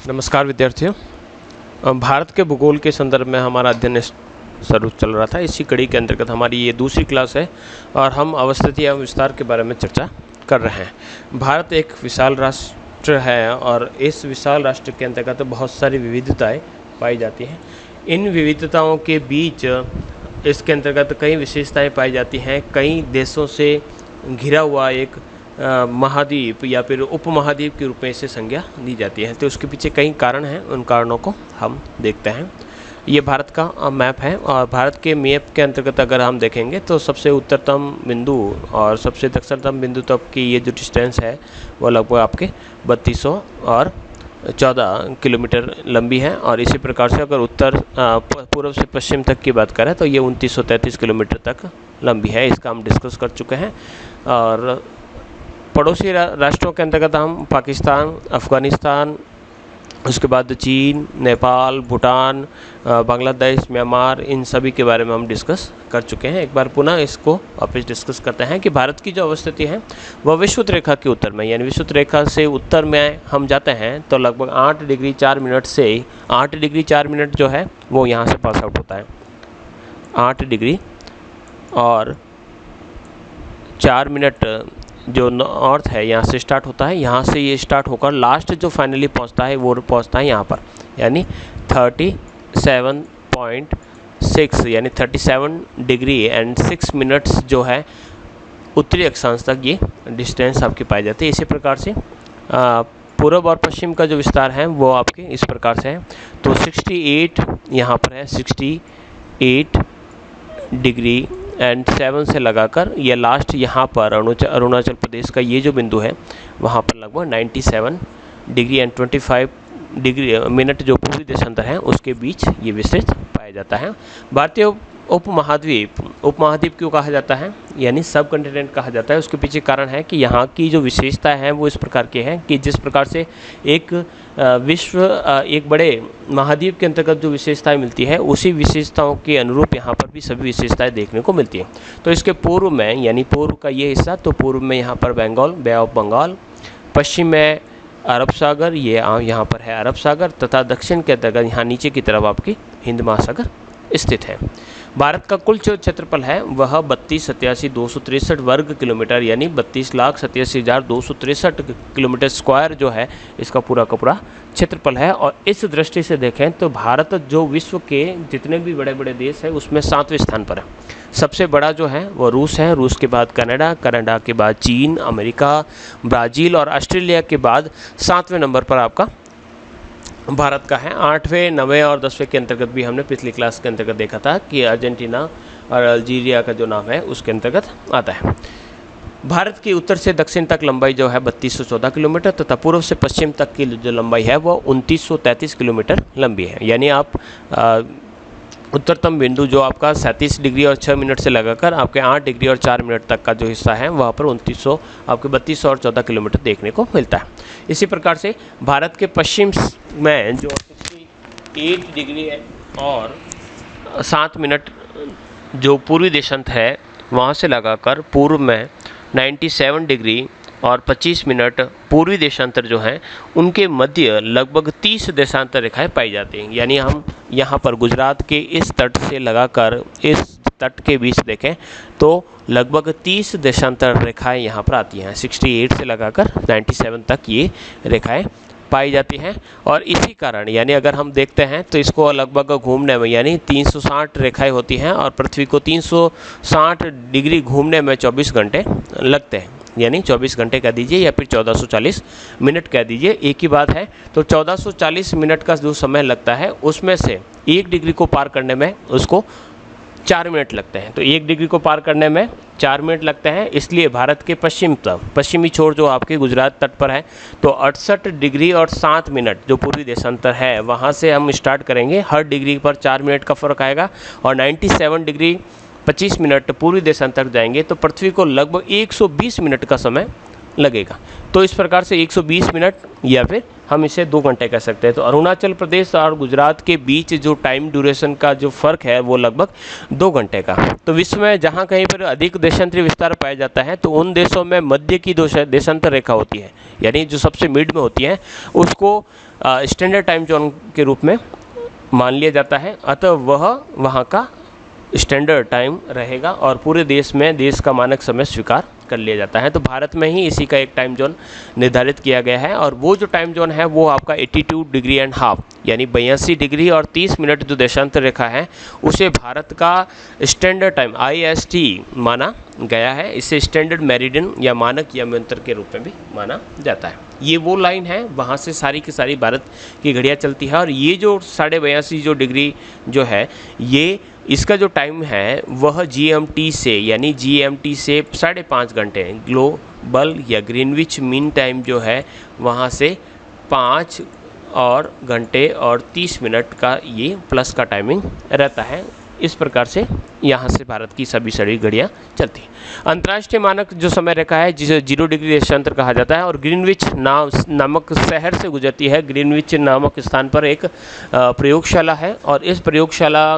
नमस्कार विद्यार्थियों। भारत के भूगोल के संदर्भ में हमारा अध्ययन शुरू चल रहा था। इसी कड़ी के अंतर्गत हमारी ये दूसरी क्लास है और हम अवस्थिति एवं विस्तार के बारे में चर्चा कर रहे हैं। भारत एक विशाल राष्ट्र है और इस विशाल राष्ट्र के अंतर्गत बहुत सारी विविधताएं पाई जाती हैं। इन विविधताओं के बीच इसके अंतर्गत कई विशेषताएं पाई जाती हैं। कई देशों से घिरा हुआ एक महाद्वीप या फिर उपमहाद्वीप के रूप में इसे संज्ञा दी जाती है। तो उसके पीछे कई कारण हैं, उन कारणों को हम देखते हैं। ये भारत का मैप है और भारत के मैप के अंतर्गत अगर हम देखेंगे तो सबसे उत्तरतम बिंदु और सबसे दक्षिणतम बिंदु तक की ये जो डिस्टेंस है वो लगभग आपके 3200 और 14 किलोमीटर लंबी है। और इसी प्रकार से अगर उत्तर पूर्व से पश्चिम तक की बात करें तो ये 2933 किलोमीटर तक लंबी है। इसका हम डिस्कस कर चुके हैं। और पड़ोसी राष्ट्रों के अंतर्गत हम पाकिस्तान, अफ़गानिस्तान, उसके बाद चीन, नेपाल, भूटान, बांग्लादेश, म्यांमार, इन सभी के बारे में हम डिस्कस कर चुके हैं। एक बार पुनः इसको वापस डिस्कस करते हैं कि भारत की जो अवस्थिति है वह विषुवत रेखा के उत्तर में, यानी विषुवत रेखा से उत्तर में हम जाते हैं तो लगभग 8 डिग्री 4 मिनट से 8 डिग्री 4 मिनट जो है वो यहाँ से पास आउट होता है। 8 डिग्री और 4 मिनट जो नॉर्थ है यहाँ से स्टार्ट होता है। यहाँ से ये स्टार्ट होकर लास्ट जो फाइनली पहुँचता है वो पहुँचता है यहाँ पर, यानी 37.6 यानी 37 डिग्री एंड 6 मिनट्स जो है उत्तरी अक्षांश तक ये डिस्टेंस आपकी पाई जाती है। इसी प्रकार से पूर्व और पश्चिम का जो विस्तार है वो आपके इस प्रकार से है। तो 68 यहाँ पर है, 68 डिग्री एंड 7 से लगाकर ये लास्ट यहाँ पर अरुणाचल प्रदेश का ये जो बिंदु है वहाँ पर लगभग 97 डिग्री एंड 25 डिग्री मिनट जो पूर्वी देशांतर है उसके बीच ये विस्तृत पाया जाता है। भारतीय उपमहाद्वीप क्यों कहा जाता है, यानी सब कॉन्टिनेंट कहा जाता है, उसके पीछे कारण है कि यहाँ की जो विशेषता है वो इस प्रकार की है कि जिस प्रकार से एक एक बड़े महाद्वीप के अंतर्गत जो विशेषताएं मिलती है उसी विशेषताओं के अनुरूप यहाँ पर भी सभी विशेषताएं देखने को मिलती हैं। तो इसके पूर्व में, यानी पूर्व का ये हिस्सा, तो पूर्व में यहाँ पर बे ऑफ बंगाल, पश्चिम में अरब सागर, ये यहाँ पर है अरब सागर, तथा दक्षिण के अंतर्गत यहाँ नीचे की तरफ आपकी हिंद महासागर स्थित है। भारत का कुल जो क्षेत्रफल है वह 32,87,263 वर्ग किलोमीटर, यानी 32,87,263 किलोमीटर स्क्वायर जो है इसका पूरा का पूरा क्षेत्रफल है। और इस दृष्टि से देखें तो भारत जो विश्व के जितने भी बड़े बड़े देश हैं उसमें 7वें स्थान पर है। सबसे बड़ा जो है वो रूस है, रूस के बाद कनाडा के बाद चीन, अमेरिका, ब्राज़ील और ऑस्ट्रेलिया के बाद 7वें नंबर पर आपका भारत का है। 8वें, 9वें और 10वें के अंतर्गत भी हमने पिछली क्लास के अंतर्गत देखा था कि अर्जेंटीना और अल्जीरिया का जो नाम है उसके अंतर्गत आता है। भारत की उत्तर से दक्षिण तक लंबाई जो है 3214 किलोमीटर तथा पूर्व से पश्चिम तक की जो लंबाई है वो 2933 किलोमीटर लंबी है। यानी आप उत्तरतम बिंदु जो आपका 37 डिग्री और 6 मिनट से लगाकर आपके 8 डिग्री और 4 मिनट तक का जो हिस्सा है वहाँ पर 2900 आपके 3200 और 14 किलोमीटर देखने को मिलता है। इसी प्रकार से भारत के पश्चिम में जो 68 डिग्री और 7 मिनट जो पूर्वी देशांत है वहाँ से लगाकर पूर्व में 97 डिग्री और 25 मिनट पूर्वी देशांतर जो हैं उनके मध्य लगभग 30 देशांतर रेखाएं पाई जाती हैं। यानी हम यहाँ पर गुजरात के इस तट से लगाकर इस तट के बीच देखें तो लगभग 30 देशांतर रेखाएं यहाँ पर आती हैं। 68 से लगाकर 97 तक ये रेखाएं पाई जाती हैं। और इसी कारण, यानी अगर हम देखते हैं तो इसको लगभग घूमने में, यानी 360 रेखाएं होती हैं और पृथ्वी को 360 डिग्री घूमने में 24 घंटे लगते हैं, यानी 24 घंटे कह दीजिए या फिर 1440 मिनट कह दीजिए, एक ही बात है। तो 1440 मिनट का जो समय लगता है उसमें से 1 डिग्री को पार करने में उसको 4 मिनट लगते हैं। तो 1 डिग्री को पार करने में 4 मिनट लगते हैं। इसलिए भारत के पश्चिमी छोर जो आपके गुजरात तट पर है तो 68 डिग्री और 7 मिनट जो पूर्वी देशांतर है वहाँ से हम स्टार्ट करेंगे। हर डिग्री पर 4 मिनट का फ़र्क आएगा और 97 डिग्री 25 मिनट पूर्वी देशांतर जाएंगे तो पृथ्वी को लगभग 120 मिनट का समय लगेगा। तो इस प्रकार से 120 मिनट या फिर हम इसे 2 घंटे कह सकते हैं। तो अरुणाचल प्रदेश और गुजरात के बीच जो टाइम ड्यूरेशन का जो फ़र्क है वो लगभग 2 घंटे का। तो विश्व में जहाँ कहीं पर अधिक देशांतरी विस्तार पाया जाता है तो उन देशों में मध्य की देशांतर रेखा होती है, यानी जो सबसे मिड में होती है उसको स्टैंडर्ड टाइम जोन के रूप में मान लिया जाता है। अतः वह वहाँ का स्टैंडर्ड टाइम रहेगा और पूरे देश में देश का मानक समय स्वीकार कर लिया जाता है। तो भारत में ही इसी का एक टाइम जोन निर्धारित किया गया है और वो जो टाइम जोन है वो आपका 82 डिग्री एंड हाफ यानी 82 डिग्री और 30 मिनट जो देशांतर रेखा है उसे भारत का स्टैंडर्ड टाइम IST माना गया है। इसे स्टैंडर्ड मेरिडियन या मानक यमयंत्र के रूप में भी माना जाता है। ये वो लाइन है, वहाँ से सारी की सारी भारत की घड़ियाँ चलती है और ये जो 82.5 जो डिग्री जो है ये इसका जो टाइम है वह GMT से यानी GMT से 5.5 घंटे ग्लोबल या ग्रीनविच मीन टाइम जो है वहाँ से 5 और घंटे और 30 मिनट का ये प्लस का टाइमिंग रहता है। इस प्रकार से यहाँ से भारत की सभी घड़ियाँ चलती हैं। अंतर्राष्ट्रीय मानक जो समय रेखा है जिसे 0 डिग्री देशांतर कहा जाता है और ग्रीनविच नामक शहर से गुजरती है। ग्रीनविच नामक स्थान पर एक प्रयोगशाला है और इस प्रयोगशाला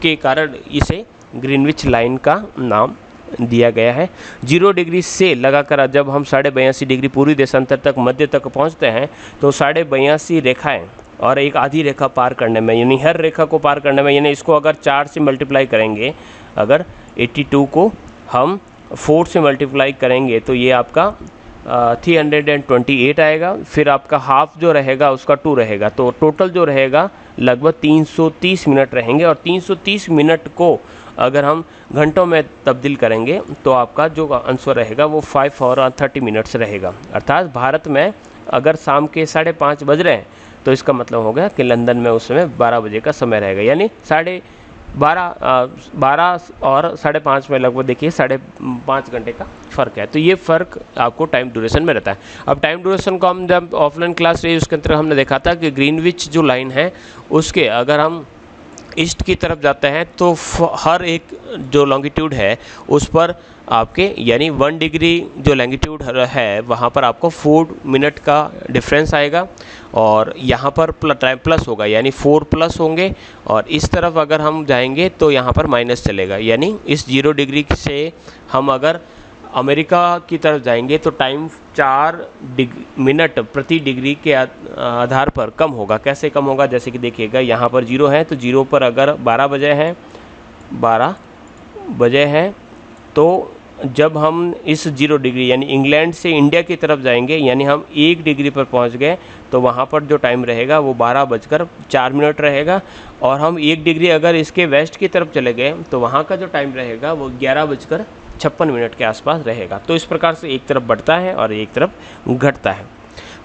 के कारण इसे ग्रीनविच लाइन का नाम दिया गया है। 0 डिग्री से लगाकर जब हम 82.5 डिग्री पूरी देशांतर तक मध्य तक पहुंचते हैं तो 82.5 रेखाएं और एक आधी रेखा पार करने में यानी हर रेखा को पार करने में यानी इसको अगर 4 से मल्टीप्लाई करेंगे, अगर 82 को हम 4 से मल्टीप्लाई करेंगे तो ये आपका 328 आएगा। फिर आपका हाफ जो रहेगा उसका 2 रहेगा तो टोटल जो रहेगा लगभग 330 मिनट रहेंगे और 330 मिनट को अगर हम घंटों में तब्दील करेंगे तो आपका जो आंसर रहेगा वो 5 और 30 मिनट्स रहेगा। अर्थात भारत में अगर शाम के 5:30 बज रहे हैं तो इसका मतलब हो गया कि लंदन में उस समय 12 बजे का समय रहेगा, यानी 12 और 5:30 में लगभग देखिए 5.5 घंटे का फ़र्क है। तो ये फ़र्क आपको टाइम ड्यूरेशन में रहता है। अब टाइम ड्यूरेशन को हम जब ऑफलाइन क्लास रही उसके अंदर हमने देखा था कि ग्रीनविच जो लाइन है उसके अगर हम ईस्ट की तरफ जाते हैं तो हर एक जो लॉन्गिट्यूड है उस पर आपके यानी 1 डिग्री जो लॉन्गिट्यूड है वहाँ पर आपको 4 मिनट का डिफरेंस आएगा और यहाँ पर टाइम प्लस होगा यानी 4 प्लस होंगे और इस तरफ अगर हम जाएंगे तो यहाँ पर माइनस चलेगा। यानी इस 0 डिग्री से हम अगर अमेरिका की तरफ जाएंगे तो टाइम 4 मिनट प्रति डिग्री के आधार पर कम होगा। कैसे कम होगा, जैसे कि देखिएगा यहाँ पर 0 है तो 0 पर अगर 12 बजे हैं तो जब हम इस 0 डिग्री यानी इंग्लैंड से इंडिया की तरफ जाएंगे यानी हम 1 डिग्री पर पहुँच गए तो वहाँ पर जो टाइम रहेगा वो 12:04 रहेगा और हम 1 डिग्री अगर इसके वेस्ट की तरफ चले गए तो वहाँ का जो टाइम रहेगा वो 11:56 के आसपास रहेगा। तो इस प्रकार से एक तरफ बढ़ता है और एक तरफ घटता है।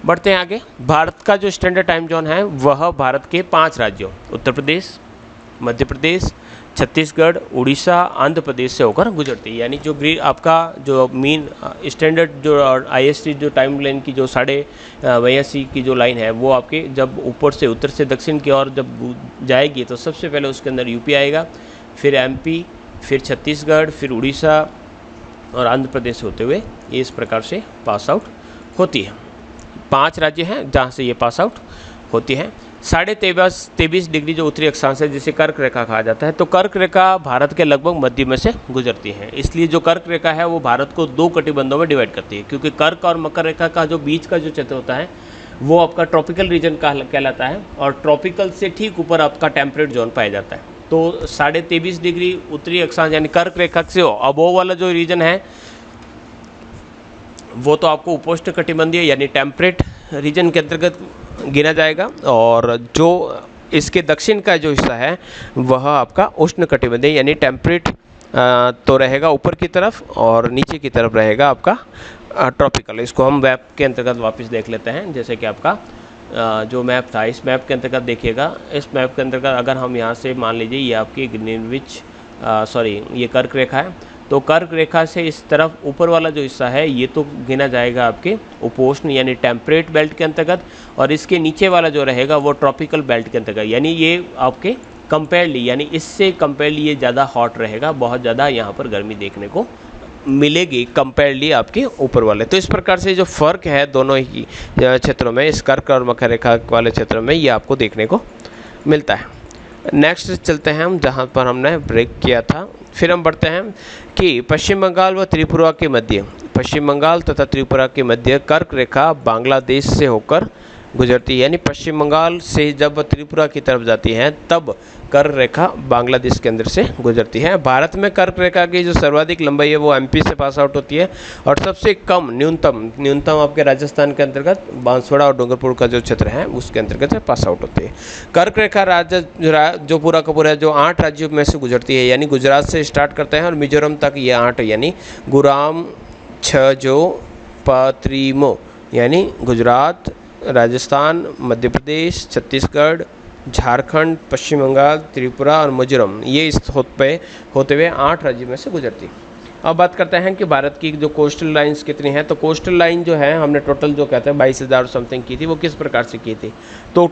बढ़ते हैं आगे। भारत का जो स्टैंडर्ड टाइम जोन है वह भारत के 5 राज्यों उत्तर प्रदेश, मध्य प्रदेश, छत्तीसगढ़, उड़ीसा, आंध्र प्रदेश से होकर गुजरती है। यानी जो आपका जो मीन स्टैंडर्ड जो IST जो टाइम लाइन की जो 82.5 की जो लाइन है वो आपके जब ऊपर से उत्तर से दक्षिण की ओर जब जाएगी तो सबसे पहले उसके अंदर UP आएगा, फिर MP, फिर छत्तीसगढ़, फिर उड़ीसा और आंध्र प्रदेश होते हुए ये इस प्रकार से पास आउट होती है। 5 राज्य हैं जहाँ से ये पास आउट होती है। 23.5 डिग्री जो उत्तरी अक्षांश है जिसे कर्क रेखा कहा जाता है, तो कर्क रेखा भारत के लगभग मध्य में से गुजरती है। इसलिए जो कर्क रेखा है वो भारत को 2 कटिबंधों में डिवाइड करती है, क्योंकि कर्क और मकर रेखा का जो बीच का जो क्षेत्र होता है वो आपका ट्रॉपिकल रीजन कहलाता है और ट्रॉपिकल से ठीक ऊपर आपका टेम्परेट जोन पाया जाता है। तो 23.5 डिग्री उत्तरी अक्षांश यानी कर्क रेखा से अबोव वाला जो रीजन है वो तो आपको उपोष्ण कटिबंधीय यानी टेम्परेट रीजन के अंतर्गत गिना जाएगा और जो इसके दक्षिण का जो हिस्सा है वह आपका उष्ण कटिबंधीय यानी टेम्परेट तो रहेगा ऊपर की तरफ और नीचे की तरफ रहेगा आपका ट्रॉपिकल। इसको हम मैप के अंतर्गत वापस देख लेते हैं। जैसे कि आपका जो मैप था इस मैप के अंतर्गत देखिएगा, इस मैप के अंतर्गत अगर हम यहाँ से मान लीजिए ये आपकी ग्रीनविच ये कर्क रेखा है, तो कर्क रेखा से इस तरफ ऊपर वाला जो हिस्सा है ये तो गिना जाएगा आपके उपोष्ण यानी टेम्परेट बेल्ट के अंतर्गत और इसके नीचे वाला जो रहेगा वो ट्रॉपिकल बेल्ट के अंतर्गत, यानी ये आपके कंपेयरली यानी इससे कंपेयरली ये ज़्यादा हॉट रहेगा, बहुत ज़्यादा यहाँ पर गर्मी देखने को मिलेगी कंपेयरली आपके ऊपर वाले। तो इस प्रकार से जो फ़र्क है दोनों ही क्षेत्रों में, इस कर्क और मकर रेखा वाले क्षेत्रों में, ये आपको देखने को मिलता है। नेक्स्ट चलते हैं हम जहाँ पर हमने ब्रेक किया था। फिर हम बढ़ते हैं कि पश्चिम बंगाल व त्रिपुरा के मध्य, पश्चिम बंगाल तथा त्रिपुरा के मध्य कर्क रेखा बांग्लादेश से होकर गुजरती है। यानी पश्चिम बंगाल से जब त्रिपुरा की तरफ जाती है तब कर्क रेखा बांग्लादेश के अंदर से गुजरती है। भारत में कर्क रेखा की जो सर्वाधिक लंबाई है वो एमपी से पास आउट होती है और सबसे कम न्यूनतम आपके राजस्थान के अंतर्गत बांसवाड़ा और डूंगरपुर का जो क्षेत्र है उसके अंतर्गत पास आउट होती है। कर्क रेखा राज्य जो पूरा का पूरा जो 8 राज्यों में से गुजरती है, यानी गुजरात से स्टार्ट करते हैं और मिजोरम तक ये 8, यानी गुराम, छजो, पत्रिमो, यानी गुजरात, राजस्थान, मध्य प्रदेश, छत्तीसगढ़, झारखंड, पश्चिम बंगाल, त्रिपुरा और मिजोरम, ये इस होते हुए 8 राज्यों में से गुजरती। अब बात करते हैं कि भारत की जो कोस्टल लाइंस कितनी हैं। तो कोस्टल लाइन जो है हमने टोटल जो कहते हैं 22,000 समथिंग की थी, वो किस प्रकार से की थी। तो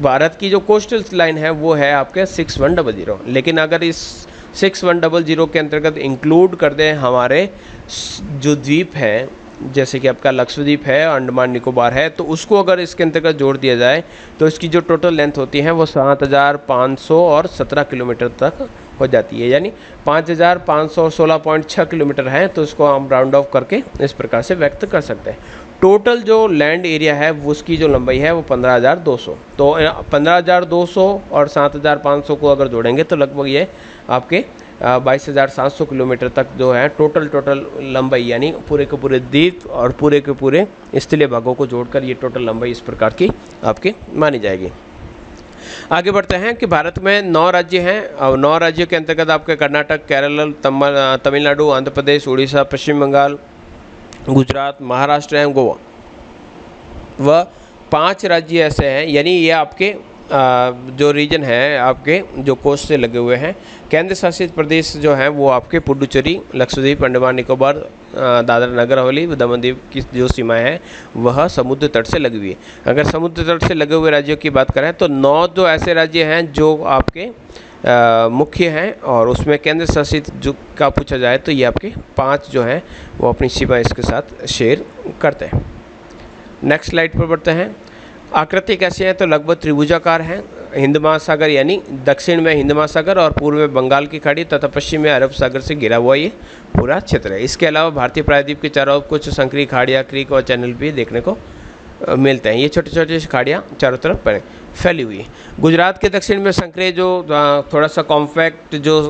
भारत की जो कोस्टल लाइन है वो है आपके 6100, लेकिन अगर इस 6100 के अंतर्गत इंक्लूड कर दें हमारे जो द्वीप हैं, जैसे कि आपका लक्षद्वीप है, अंडमान निकोबार है, तो उसको अगर इसके अंतर्गत जोड़ दिया जाए तो इसकी जो टोटल लेंथ होती है वो 7517 किलोमीटर तक हो जाती है। यानी 5516.6 किलोमीटर है। तो इसको हम राउंड ऑफ करके इस प्रकार से व्यक्त कर सकते हैं। टोटल जो लैंड एरिया है उसकी जो लंबाई है वो 15,200। तो 15,200 और 7,500 को अगर जोड़ेंगे तो लगभग ये आपके 22,700 किलोमीटर तक जो है टोटल लंबाई, यानी पूरे के पूरे द्वीप और पूरे के पूरे स्थलीय भागों को जोड़कर ये टोटल लंबाई इस प्रकार की आपकी मानी जाएगी। आगे बढ़ते हैं कि भारत में 9 राज्य हैं और 9 राज्यों के अंतर्गत आपके कर्नाटक, केरल, तमिलनाडु, आंध्र प्रदेश, उड़ीसा, पश्चिम बंगाल, गुजरात, महाराष्ट्र एवं गोवा व 5 राज्य ऐसे हैं, यानी ये आपके जो रीजन है आपके जो कोस्ट से लगे हुए हैं। केंद्र शासित प्रदेश जो हैं वो आपके पुडुचेरी, लक्षद्वीप, अंडमान निकोबार, दादरा नगर हवेली, दमन दीव की जो सीमाएं हैं वह समुद्र तट से लगी हुई है। अगर समुद्र तट से लगे हुए राज्यों की बात करें तो 9 जो ऐसे राज्य हैं जो आपके मुख्य हैं, और उसमें केंद्र शासित जो का पूछा जाए तो ये आपके 5 जो हैं वो अपनी सीमा इसके साथ शेयर करते हैं। नेक्स्ट स्लाइड पर बढ़ते हैं। आकृति कैसी है तो लगभग त्रिभुजाकार है। हिंद महासागर यानी दक्षिण में हिंद महासागर और पूर्व में बंगाल की खाड़ी तथा पश्चिम में अरब सागर से घिरा हुआ ये पूरा क्षेत्र है। इसके अलावा भारतीय प्रायद्वीप के चारों ओर कुछ संकरी खाड़ियाँ, क्रीक और चैनल भी देखने को मिलते हैं। ये छोटे छोटे खाड़ियाँ चारों तरफ फैली हुई है। गुजरात के दक्षिण में संकरे जो थोड़ा सा कॉम्पैक्ट जो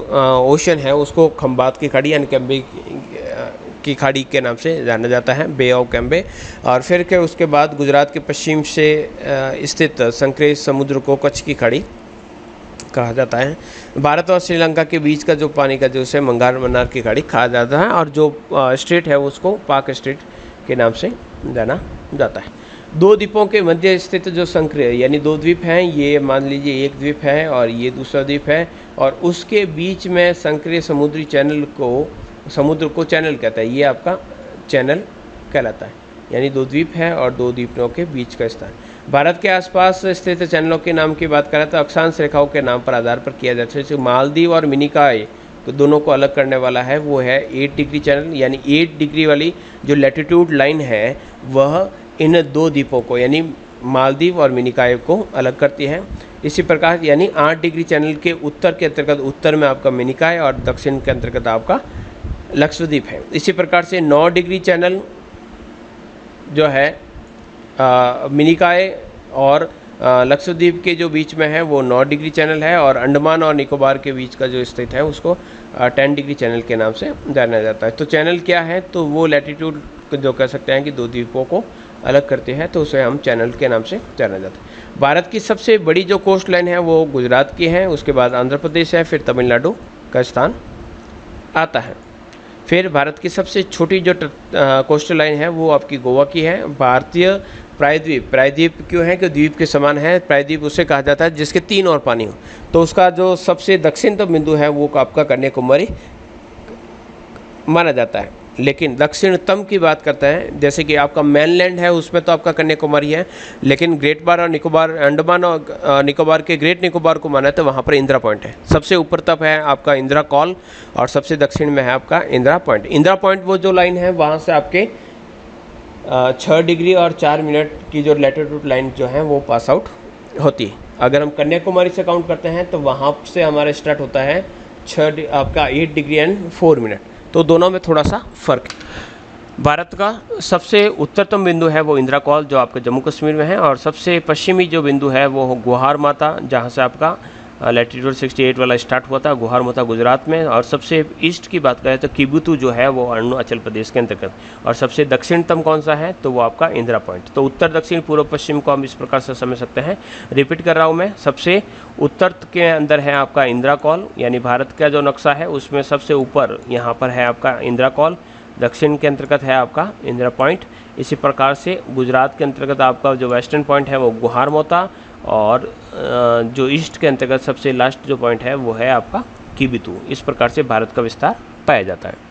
ओशन है उसको खंबात की खाड़ी यानी कैम्बे की खाड़ी के नाम से जाना जाता है, बे ऑफ कैम्बे। और फिर के उसके बाद गुजरात के पश्चिम से स्थित संकरे समुद्र को कच्छ की खाड़ी कहा जाता है। भारत और श्रीलंका के बीच का जो पानी का जो उसे मंगार मन्नार की खाड़ी कहा जाता है, और जो स्ट्रेट है उसको पाक स्ट्रेट के नाम से जाना जाता है। 2 द्वीपों के मध्य स्थित जो संकरे यानी 2 द्वीप हैं, ये मान लीजिए एक द्वीप है और ये दूसरा द्वीप है, और उसके बीच में संकरे समुद्री समुद्र को चैनल कहता है। ये आपका चैनल कहलाता है, यानी 2 द्वीप है और 2 द्वीपों के बीच का स्थान। भारत के आसपास स्थित चैनलों के नाम की बात करें तो अक्षांश रेखाओं के नाम पर आधार पर किया जाता है। जैसे मालदीव और मिनिकॉय तो दोनों को अलग करने वाला है वो है 8 डिग्री चैनल, यानी 8 डिग्री वाली जो लैटिट्यूड लाइन है वह इन 2 द्वीपों को यानी मालदीव और मिनिकॉय को अलग करती है। इसी प्रकार यानी 8 डिग्री चैनल के उत्तर के अंतर्गत उत्तर में आपका मिनिकॉय और दक्षिण के अंतर्गत आपका लक्षद्वीप है। इसी प्रकार से 9 डिग्री चैनल जो है मिनिकॉय और लक्षद्वीप के जो बीच में है वो 9 डिग्री चैनल है, और अंडमान और निकोबार के बीच का जो स्थित है उसको 10 डिग्री चैनल के नाम से जाना जाता है। तो चैनल क्या है तो वो लैटिट्यूड जो कह सकते हैं कि 2 द्वीपों को अलग करते हैं, तो उसे हम चैनल के नाम से जाना जाता है। भारत की सबसे बड़ी जो कोस्ट लाइन है वो गुजरात की है, उसके बाद आंध्र प्रदेश है, फिर तमिलनाडु का स्थान आता है। फिर भारत की सबसे छोटी जो कोस्टल लाइन है वो आपकी गोवा की है। भारतीय प्रायद्वीप क्यों है कि द्वीप के समान है, प्रायद्वीप उसे कहा जाता है जिसके 3 और पानी हो। तो उसका जो सबसे दक्षिणतम बिंदु है वो आपका कन्याकुमारी माना जाता है। लेकिन दक्षिणतम की बात करते हैं, जैसे कि आपका मेनलैंड है उसमें तो आपका कन्याकुमारी है, लेकिन ग्रेट बार और निकोबार, अंडमान और निकोबार के ग्रेट निकोबार को माना है तो वहाँ पर इंदिरा पॉइंट है। सबसे ऊपर तक है आपका इंदिरा कॉल और सबसे दक्षिण में है आपका इंदिरा पॉइंट। इंदिरा पॉइंट वो जो लाइन है वहाँ से आपके 6 डिग्री और 4 मिनट की जो लैटिट्यूड लाइन जो है वो पास आउट होती है। अगर हम कन्याकुमारी से काउंट करते हैं तो वहाँ से हमारा स्टार्ट होता है आपका 8 डिग्री एंड 4 मिनट। तो दोनों में थोड़ा सा फ़र्क है। भारत का सबसे उत्तरतम बिंदु है वो इंदिरा कॉल जो आपके जम्मू कश्मीर में है, और सबसे पश्चिमी जो बिंदु है वो गुहार माता, जहाँ से आपका लैटिट्यूड 68 वाला स्टार्ट हुआ था, गुहार माता गुजरात में। और सबसे ईस्ट की बात करें तो किबुतु जो है वो अरुणाचल प्रदेश के अंतर्गत। और सबसे दक्षिणतम कौन सा है तो वो आपका इंदिरा पॉइंट। तो उत्तर दक्षिण पूर्व पश्चिम को हम इस प्रकार से समझ सकते हैं। रिपीट कर रहा हूँ मैं, सबसे उत्तर के अंदर है आपका इंदिरा कॉल, यानी भारत का जो नक्शा है उसमें सबसे ऊपर यहाँ पर है आपका इंदिरा कॉल, दक्षिण के अंतर्गत है आपका इंदिरा पॉइंट। इसी प्रकार से गुजरात के अंतर्गत आपका जो वेस्टर्न पॉइंट है वो गुहार मोता, और जो ईस्ट के अंतर्गत सबसे लास्ट जो पॉइंट है वो है आपका किबितु। इस प्रकार से भारत का विस्तार पाया जाता है।